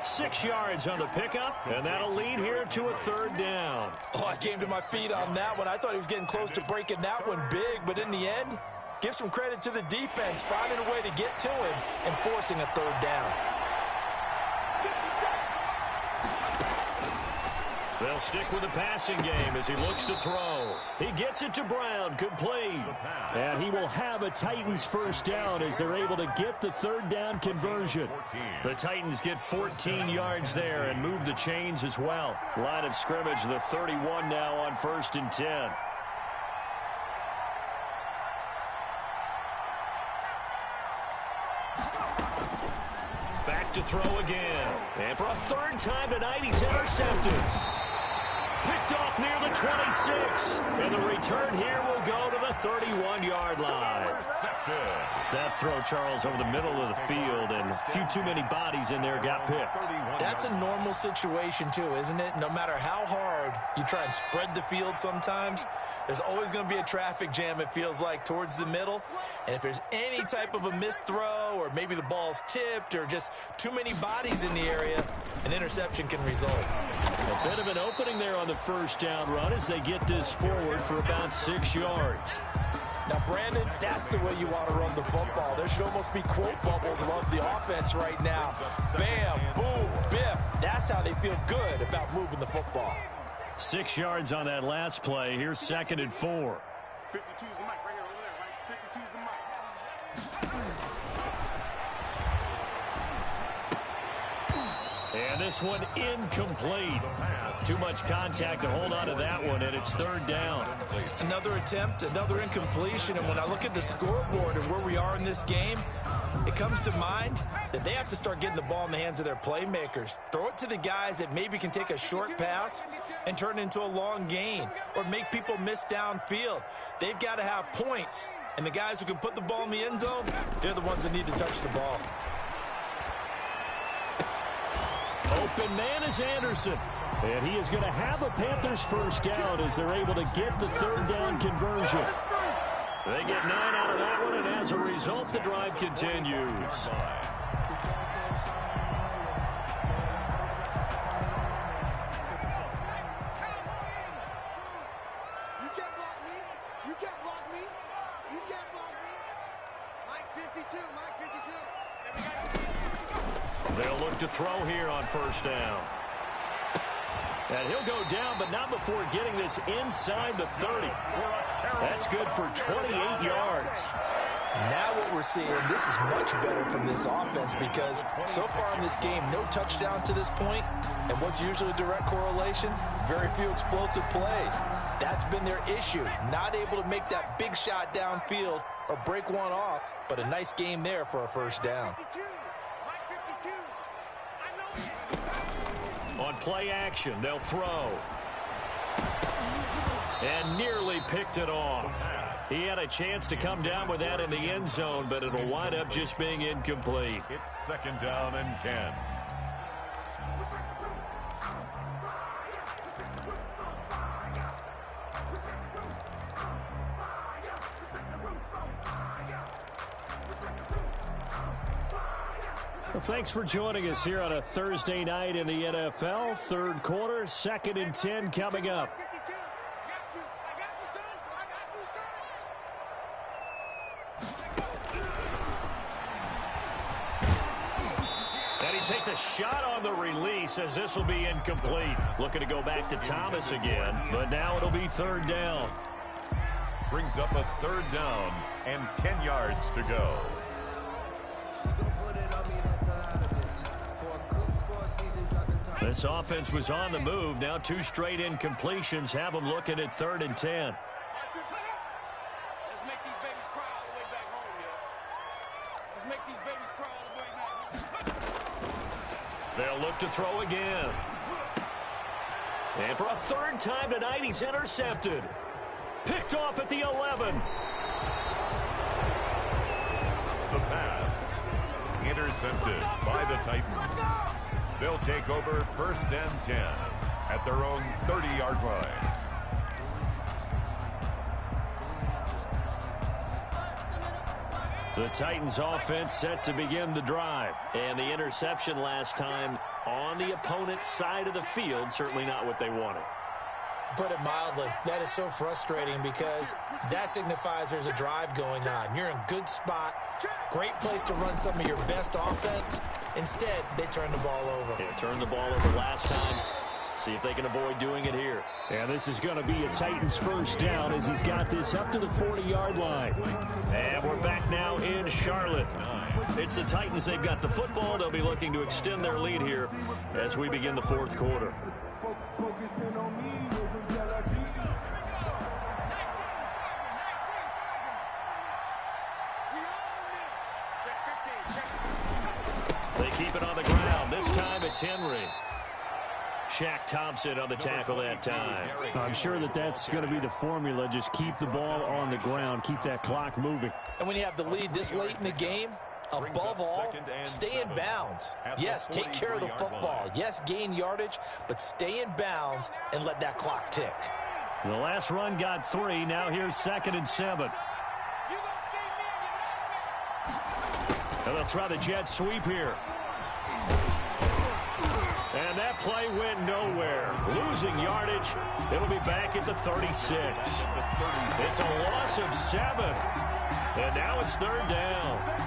6 yards on the pickup, and that'll lead here to a third down. Oh, I came to my feet on that one. I thought he was getting close to breaking that one big, but in the end, give some credit to the defense, finding a way to get to him and forcing a third down. They'll stick with the passing game as he looks to throw. He gets it to Brown, complete. And he will have a Titans first down as they're able to get the third down conversion. The Titans get 14 yards there and move the chains as well. Line of scrimmage, the 31 now on 1st and 10. Back to throw again. And for a third time tonight, he's intercepted. Picked off near the 26. And the return here will go to the 31-yard line. That throw, Charles, over the middle of the field, and a few too many bodies in there got picked. That's a normal situation, too, isn't it? No matter how hard you try and spread the field sometimes, there's always going to be a traffic jam, it feels like, towards the middle. And if there's any type of a missed throw, or maybe the ball's tipped, or just too many bodies in the area, an interception can result. A bit of an opening there on the first down run as they get this forward for about 6 yards. Now, Brandon, that's the way you want to run the football. There should almost be quote bubbles above the offense right now. Bam, boom, biff. That's how they feel good about moving the football. 6 yards on that last play. Here's 2nd and 4. 52's the mic right here over there, right? 52's the mic. And this one incomplete. Too much contact to hold on to that one, and it's third down. Another attempt, another incompletion, and when I look at the scoreboard and where we are in this game, it comes to mind that they have to start getting the ball in the hands of their playmakers. Throw it to the guys that maybe can take a short pass and turn it into a long gain or make people miss downfield. They've got to have points, and the guys who can put the ball in the end zone, they're the ones that need to touch the ball. Open man is Anderson. And he is going to have a Panthers first down as they're able to get the third down conversion. They get 9 out of that one, and as a result, the drive continues. You can't block me. You can't block me. You can't block me. Mike 52, Mike 52. They'll look to throw here on first down. And he'll go down, but not before getting this inside the 30. That's good for 28 yards. Now what we're seeing, this is much better from this offense because so far in this game, no touchdowns to this point, and what's usually a direct correlation? Very few explosive plays. That's been their issue, not able to make that big shot downfield or break one off, but a nice game there for a first down. On play action, they'll throw. And nearly picked it off. He had a chance to come down with that in the end zone, but it'll wind up just being incomplete. It's 2nd down and 10. Well, thanks for joining us here on a Thursday night in the NFL. Third quarter, 2nd and 10 coming up. And he takes a shot on the release as this will be incomplete. Looking to go back to Thomas again, but now it'll be third down. Brings up a third down and 10 yards to go. This offense was on the move. Now 2 straight incompletions have them looking at 3rd and 10. Let's make these babies cry all the way back home, yo. Let's make these babies cry all the way back home. They'll look to throw again. And for a third time tonight, he's intercepted. Picked off at the 11. The pass intercepted by the Titans. They'll take over 1st and 10 at their own 30-yard line. The Titans offense set to begin the drive. And the interception last time on the opponent's side of the field, certainly not what they wanted. Put it mildly, that is so frustrating because that signifies there's a drive going on. You're in a good spot, great place to run some of your best offense. Instead, they turn the ball over. Yeah, turned the ball over last time. See if they can avoid doing it here. And this is going to be a Titans first down as he's got this up to the 40-yard line. And we're back now in Charlotte. It's the Titans. They've got the football. They'll be looking to extend their lead here as we begin the fourth quarter. They keep it on the ground. This time it's Henry. Shaq Thompson on the tackle that time. I'm sure that's going to be the formula. Just keep the ball on the ground. Keep that clock moving. And when you have the lead this late in the game, above all, stay in bounds. Yes, take care of the football. Yes, gain yardage, but stay in bounds and let that clock tick. The last run got 3. Now here's 2nd and 7. And they'll try the jet sweep here. And that play went nowhere. Losing yardage. It'll be back at the 36. It's a loss of 7. And now it's 3rd down.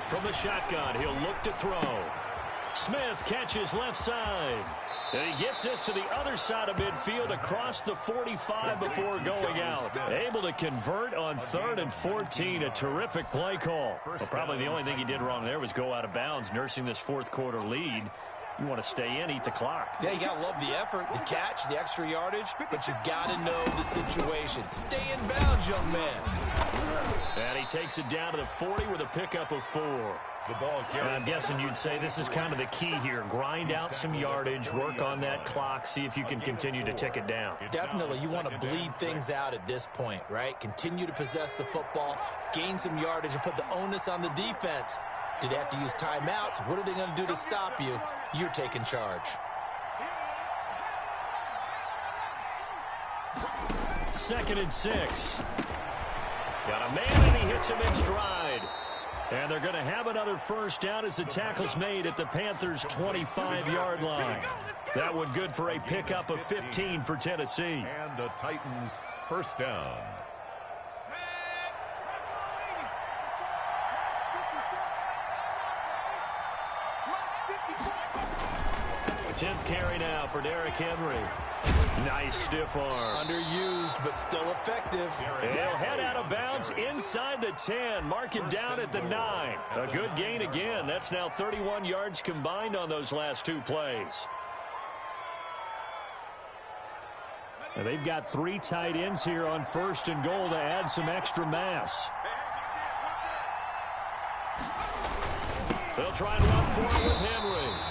From the shotgun, he'll look to throw. Smith catches left side. And he gets this to the other side of midfield across the 45 before going out. Able to convert on 3rd and 14. A terrific play call. Well, probably the only thing he did wrong there was go out of bounds, nursing this fourth quarter lead. You want to stay in, eat the clock. Yeah, you got to love the effort, the catch, the extra yardage, but you got to know the situation. Stay in bounds, young man. And he takes it down to the 40 with a pickup of 4. The ball And I'm guessing you'd say this is kind of the key here. Grind out some yardage, work on that clock, see if you can continue to tick it down. Definitely, you want to bleed things out at this point, right? Continue to possess the football, gain some yardage, and put the onus on the defense. Do they have to use timeouts? What are they going to do to stop you? You're taking charge. 2nd and 6. Got a man, and he hits him in stride. And they're going to have another first down as the tackle's made at the Panthers' 25-yard line. That one good for a pickup of 15 for Tennessee. And the Titans first down. 10th carry now for Derrick Henry. Nice stiff arm. Underused, but still effective. He'll head out of bounds inside the 10. Mark him down at the 9. A good gain again. That's now 31 yards combined on those last 2 plays. And they've got 3 tight ends here on 1st and goal to add some extra mass. They'll try and run for it with Henry.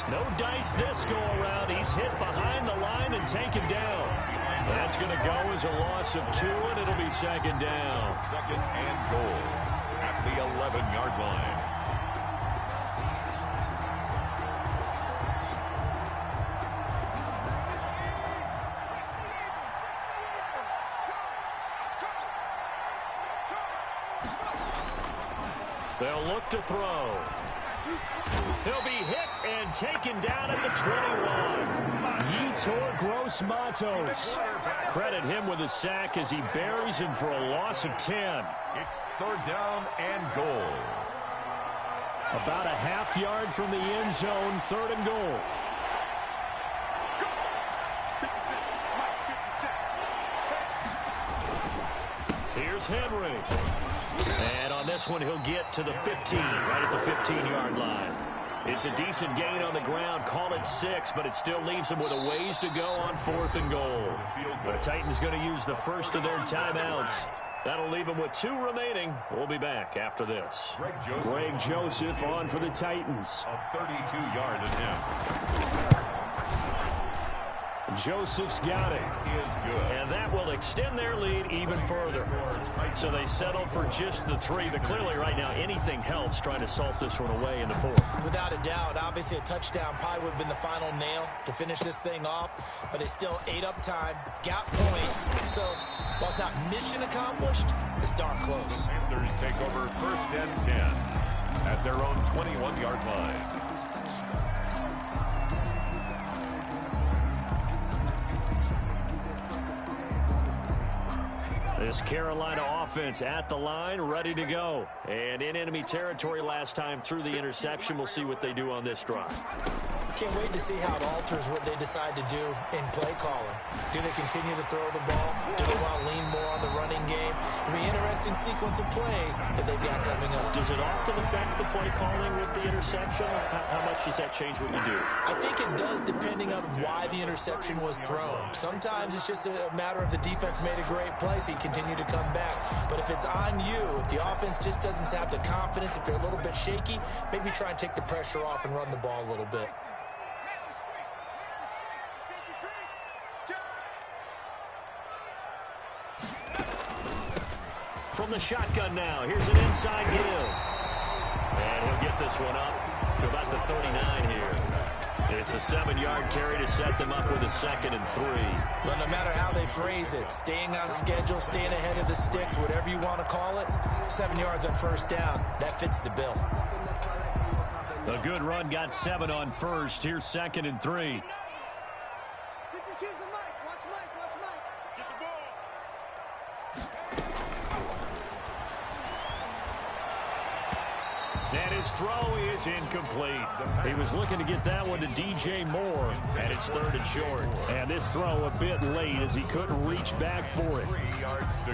No dice this go-around. He's hit behind the line and taken down. That's going to go as a loss of 2, and it'll be 2nd down. 2nd and goal at the 11-yard line. They'll look to throw. He'll be hit and taken down at the 21. Yetur Gross-Matos. Credit him with a sack as he buries him for a loss of 10. It's 3rd down and goal. About a half yard from the end zone, 3rd and goal. Here's Henry. And on this one, he'll get to the 15, right at the 15-yard line. It's a decent gain on the ground. Call it 6, but it still leaves them with a ways to go on 4th and goal. The Titans going to use the first of their timeouts. That'll leave them with 2 remaining. We'll be back after this. Greg Joseph on for the Titans. A 32-yard attempt. Joseph's got it. Is good. And that will extend their lead even further. So they settle for just the 3, but clearly right now anything helps trying to salt this one away in the 4th. Without a doubt, obviously a touchdown probably would have been the final nail to finish this thing off, but it's still ate up time, got points. So while it's not mission accomplished, it's darn close. The Panthers take over 1st and 10 at their own 21-yard line. This Carolina offense at the line, ready to go. And in enemy territory last time through the interception. We'll see what they do on this drive. Can't wait to see how it alters what they decide to do in play calling. Do they continue to throw the ball? Do they want to lean more on the running game? It'll be an interesting sequence of plays that they've got coming up. Does it often affect the play calling with the interception? How much does that change what you do? I think it does depending on why the interception was thrown. Sometimes it's just a matter of the defense made a great play, so you continue to come back. But if it's on you, if the offense just doesn't have the confidence, if they're a little bit shaky, maybe try and take the pressure off and run the ball a little bit. From the shotgun now, here's an inside give. And he'll get this one up to about the 39 here. It's a 7-yard carry to set them up with a 2nd and 3. But no matter how they phrase it, staying on schedule, staying ahead of the sticks, whatever you want to call it, 7 yards on 1st down, that fits the bill. A good run, got 7 on 1st. Here's 2nd and 3. And his throw is incomplete. He was looking to get that one to DJ Moore, and it's 3rd and short. And this throw a bit late as he couldn't reach back for it.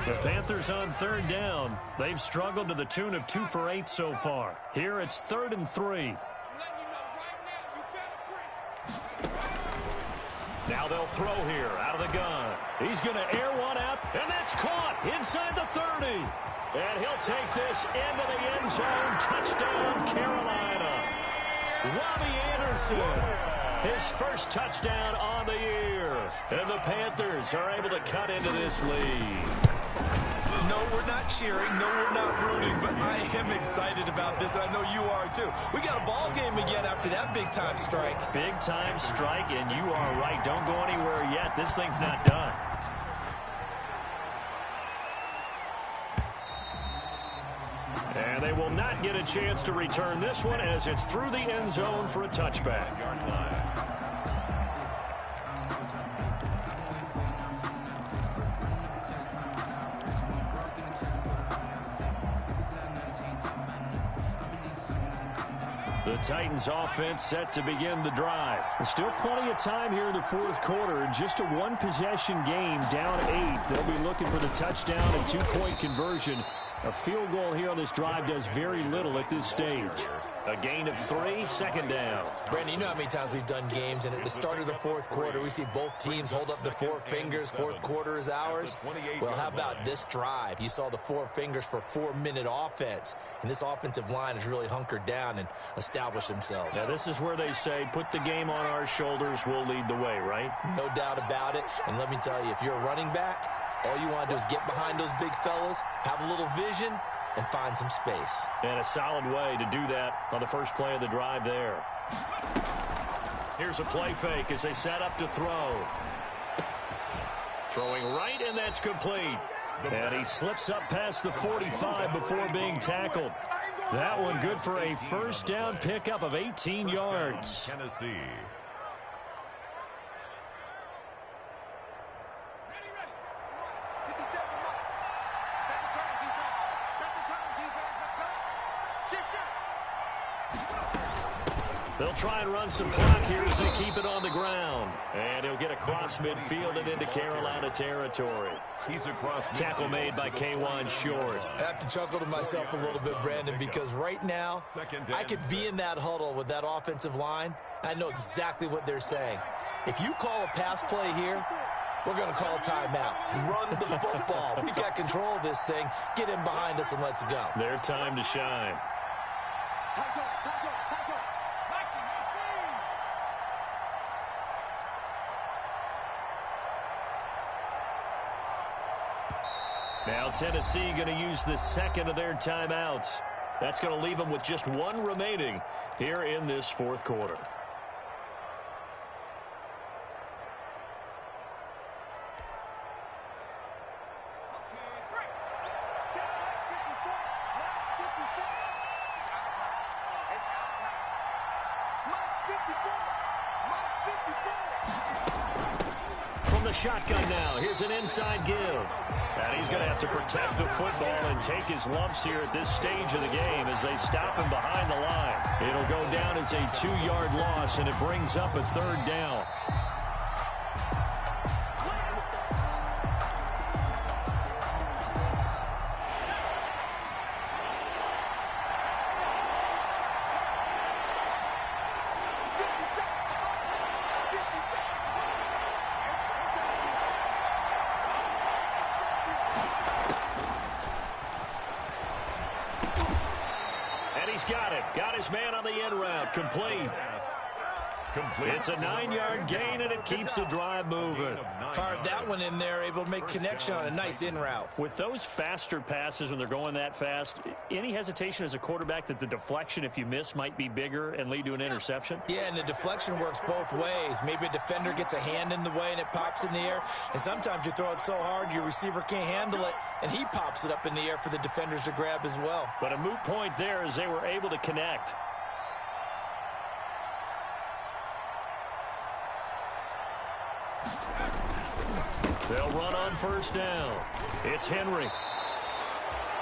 The Panthers on 3rd down. They've struggled to the tune of 2 for 8 so far. Here it's 3rd and 3. Now they'll throw here out of the gun. He's going to air one out, and that's caught inside the 30. And he'll take this into the end zone. Touchdown, Carolina. Robbie Anderson, his first touchdown on the year. And the Panthers are able to cut into this lead. No, we're not cheering. No, we're not rooting. But I am excited about this, and I know you are too. We got a ball game again after that big-time strike. Big-time strike, and you are right. Don't go anywhere yet. This thing's not done. And they will not get a chance to return this one as it's through the end zone for a touchback. The Titans offense set to begin the drive. There's still plenty of time here in the 4th quarter. Just a 1-possession game, down 8. They'll be looking for the touchdown and 2-point conversion. A field goal here on this drive does very little at this stage. A gain of 3, 2nd down. Brandon, you know how many times we've done games, and at the start of the 4th quarter, we see both teams hold up the 4 fingers. 4th quarter is ours. Well, how about this drive? You saw the 4 fingers for 4-minute offense, and this offensive line has really hunkered down and established themselves. Now, this is where they say, put the game on our shoulders, we'll lead the way, right? No doubt about it, and let me tell you, if you're a running back, all you want to do is get behind those big fellas, have a little vision, and find some space. And a solid way to do that on the first play of the drive there. Here's a play fake as they set up to throw. Throwing right, and that's complete. And he slips up past the 45 before being tackled. That one good for a 1st down pickup of 18 yards. Tennessee. They'll try and run some clock here as they keep it on the ground. And he'll get across midfield and into Carolina territory. He's across midfield. Tackle made by K1 Short. I have to chuckle to myself a little bit, Brandon, because right now I could be in that huddle with that offensive line. I know exactly what they're saying. If you call a pass play here, we're going to call a timeout. Run the football. We got control of this thing. Get in behind us and let's go. Their time to shine. Now Tennessee going to use the second of their timeouts. That's going to leave them with just one remaining here in this fourth quarter. From the shotgun now, here's an inside give. And he's going to have to protect the football and take his lumps here at this stage of the game as they stop him behind the line. It'll go down as a 2-yard loss, and it brings up a third down. Got his man on the end route. Complete. It's a 9-yard gain, and it keeps the drive moving. Fired that one in there, able to make connection on a nice in route. With those faster passes, when they're going that fast, any hesitation as a quarterback that the deflection, if you miss, might be bigger and lead to an interception? Yeah, and the deflection works both ways. Maybe a defender gets a hand in the way and it pops in the air. And sometimes you throw it so hard your receiver can't handle it, and he pops it up in the air for the defenders to grab as well. But a moot point there as they were able to connect. They'll run on first down. It's Henry.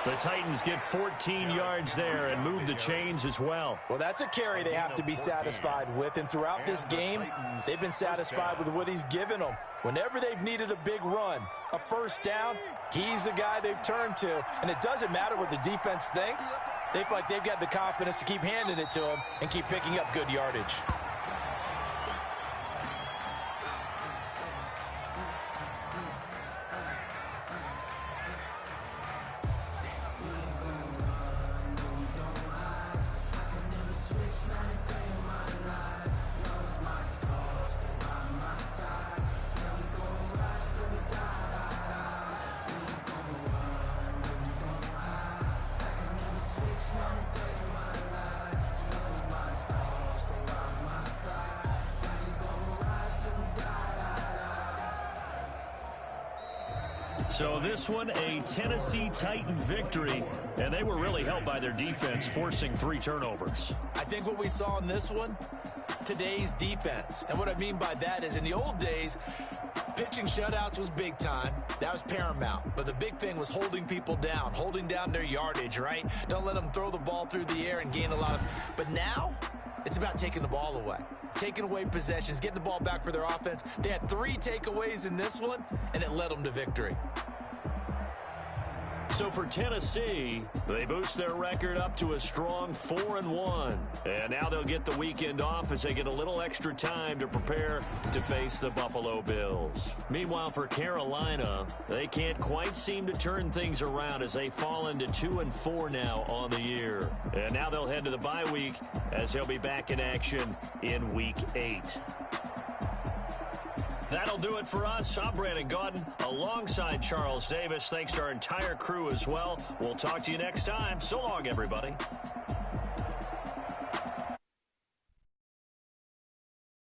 The Titans get 14 yards there and move the chains as well. Well, that's a carry they have to be satisfied with. And throughout this game, they've been satisfied with what he's given them. Whenever they've needed a big run, a first down, he's the guy they've turned to. And it doesn't matter what the defense thinks. They feel like they've got the confidence to keep handing it to him and keep picking up good yardage. So this one, a Tennessee Titan victory, and they were really helped by their defense, forcing 3 turnovers. I think what we saw in this one, today's defense. And what I mean by that is in the old days, pitching shutouts was big time. That was paramount. But the big thing was holding people down, holding down their yardage, right? Don't let them throw the ball through the air and gain a lot of... But now, it's about taking the ball away. Taking away possessions, getting the ball back for their offense. They had 3 takeaways in this one, and it led them to victory. So for Tennessee, they boost their record up to a strong 4-1. And now they'll get the weekend off as they get a little extra time to prepare to face the Buffalo Bills. Meanwhile, for Carolina, they can't quite seem to turn things around as they fall into 2-4 now on the year. And now they'll head to the bye week as they'll be back in action in Week 8. That'll do it for us. I'm Brandon Gaudin alongside Charles Davis. Thanks to our entire crew as well. We'll talk to you next time. So long, everybody.